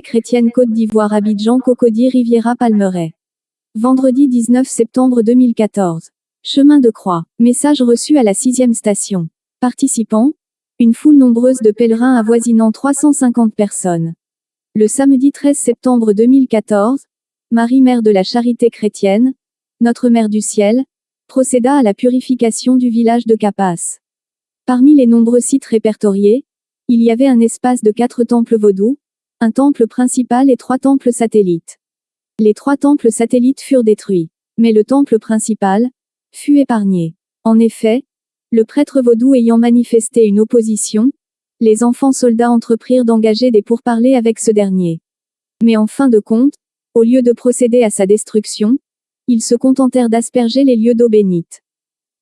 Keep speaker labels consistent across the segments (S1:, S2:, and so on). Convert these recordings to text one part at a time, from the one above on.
S1: Chrétienne Côte d'Ivoire Abidjan Cocody Riviera Palmeraie. Vendredi 19 septembre 2014. Chemin de Croix. Message reçu à la 6e station. Participants. Une foule nombreuse de pèlerins avoisinant 350 personnes. Le samedi 13 septembre 2014, Marie Mère de la Charité chrétienne, Notre Mère du Ciel, procéda à la purification du village de Capas. Parmi les nombreux sites répertoriés, il y avait un espace de 4 temples vaudous, un temple principal et 3 temples satellites. Les 3 temples satellites furent détruits, mais le temple principal fut épargné. En effet, le prêtre vaudou ayant manifesté une opposition, les enfants soldats entreprirent d'engager des pourparlers avec ce dernier. Mais en fin de compte, au lieu de procéder à sa destruction, ils se contentèrent d'asperger les lieux d'eau bénite.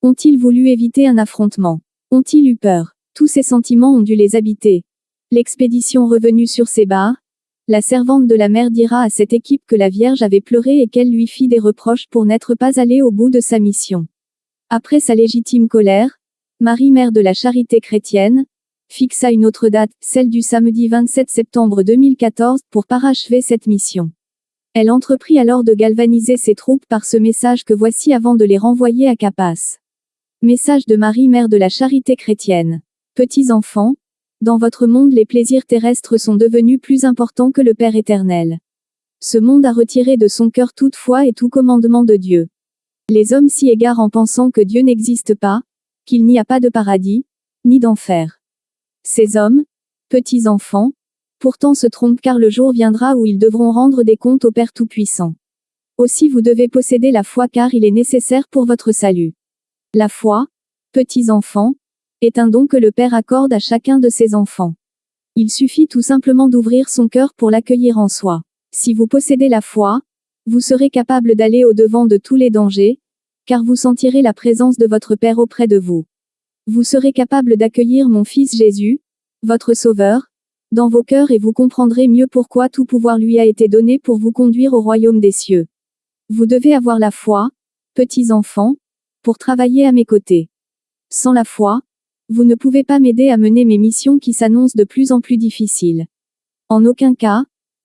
S1: Ont-ils voulu éviter un affrontement? Ont-ils eu peur? Tous ces sentiments ont dû les habiter. L'expédition revenue sur ses barres, la servante de la mère dira à cette équipe que la Vierge avait pleuré et qu'elle lui fit des reproches pour n'être pas allée au bout de sa mission. Après sa légitime colère, Marie Mère de la Charité chrétienne fixa une autre date, celle du samedi 27 septembre 2014, pour parachever cette mission. Elle entreprit alors de galvaniser ses troupes par ce message que voici avant de les renvoyer à Capas. Message de Marie Mère de la Charité chrétienne. Petits enfants, dans votre monde les plaisirs terrestres sont devenus plus importants que le Père éternel. Ce monde a retiré de son cœur toute foi et tout commandement de Dieu. Les hommes s'y égarent en pensant que Dieu n'existe pas, qu'il n'y a pas de paradis, ni d'enfer. Ces hommes, petits enfants, pourtant se trompent car le jour viendra où ils devront rendre des comptes au Père Tout-Puissant. Aussi vous devez posséder la foi car il est nécessaire pour votre salut. La foi, petits enfants, est un don que le Père accorde à chacun de ses enfants. Il suffit tout simplement d'ouvrir son cœur pour l'accueillir en soi. Si vous possédez la foi, vous serez capable d'aller au-devant de tous les dangers, car vous sentirez la présence de votre Père auprès de vous. Vous serez capable d'accueillir mon Fils Jésus, votre Sauveur, dans vos cœurs et vous comprendrez mieux pourquoi tout pouvoir lui a été donné pour vous conduire au royaume des cieux. Vous devez avoir la foi, petits enfants, pour travailler à mes côtés. Sans la foi, vous ne pouvez pas m'aider à mener mes missions qui s'annoncent de plus en plus difficiles. En aucun cas,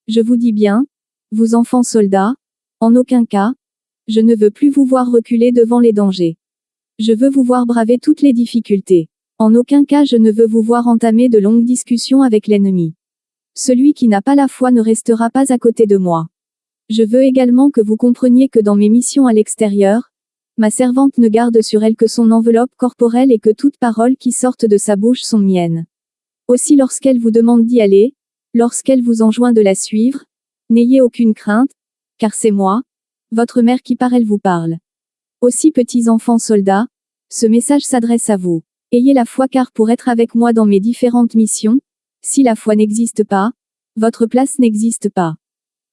S1: je vous dis bien, vous enfants soldats, en aucun cas, je ne veux plus vous voir reculer devant les dangers. Je veux vous voir braver toutes les difficultés. En aucun cas je ne veux vous voir entamer de longues discussions avec l'ennemi. Celui qui n'a pas la foi ne restera pas à côté de moi. Je veux également que vous compreniez que dans mes missions à l'extérieur, ma servante ne garde sur elle que son enveloppe corporelle et que toutes paroles qui sortent de sa bouche sont miennes. Aussi lorsqu'elle vous demande d'y aller, lorsqu'elle vous enjoint de la suivre, n'ayez aucune crainte, car c'est moi, votre mère qui par elle vous parle. Aussi petits enfants soldats, ce message s'adresse à vous. Ayez la foi car pour être avec moi dans mes différentes missions, si la foi n'existe pas, votre place n'existe pas.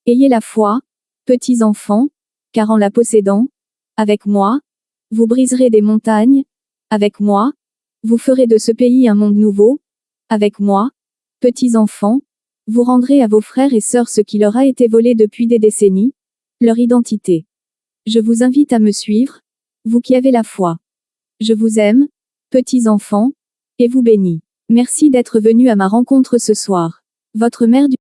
S1: Ayez la foi, petits enfants, car en la possédant, avec moi, vous briserez des montagnes, avec moi, vous ferez de ce pays un monde nouveau, avec moi, petits enfants, vous rendrez à vos frères et sœurs ce qui leur a été volé depuis des décennies, leur identité. Je vous invite à me suivre, vous qui avez la foi. Je vous aime, petits enfants, et vous bénis. Merci d'être venus à ma rencontre ce soir. Votre mère du